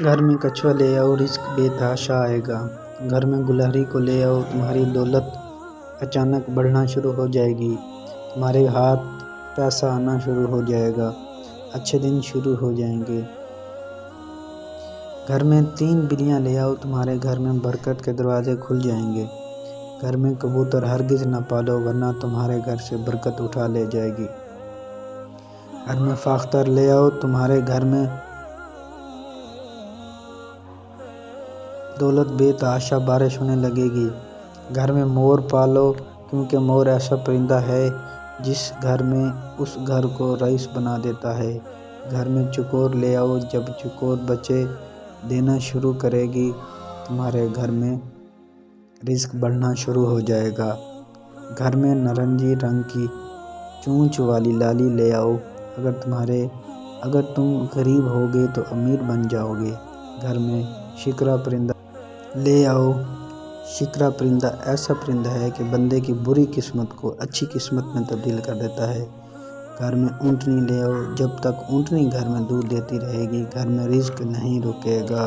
گھر میں کچھوا لے آؤ رزق بے تحاشا آئے گا۔ گھر میں گلہری کو لے آؤ تمہاری دولت اچانک بڑھنا شروع ہو جائے گی۔ تمہارے ہاتھ پیسہ آنا شروع ہو جائے گا۔ اچھے دن شروع ہو جائیں گے۔ گھر میں 3 بلیاں لے آؤ تمہارے گھر میں برکت کے دروازے کھل جائیں گے۔ گھر میں کبوتر ہرگز نہ پالو ورنہ تمہارے گھر سے برکت اٹھا لے جائے گی۔ گھر میں فاختر لے آؤ تمہارے گھر میں دولت بے تحاشا بارش ہونے لگے گی۔ گھر میں مور پالو کیونکہ مور ایسا پرندہ ہے جس گھر میں اس گھر کو رئیس بنا دیتا ہے۔ گھر میں چکور لے آؤ جب چکور بچے دینا شروع کرے گی تمہارے گھر میں رزق بڑھنا شروع ہو جائے گا۔ گھر میں نارنجی رنگ کی چونچ والی لالی لے آؤ اگر تم غریب ہوگے تو امیر بن جاؤ گے۔ گھر میں شکرا پرندہ لے آؤ۔ شکرا پرندہ ایسا پرندہ ہے کہ بندے کی بری قسمت کو اچھی قسمت میں تبدیل کر دیتا ہے۔ گھر میں اونٹنی لے آؤ جب تک اونٹنی گھر میں دودھ دیتی رہے گی گھر میں رزق نہیں رکے گا۔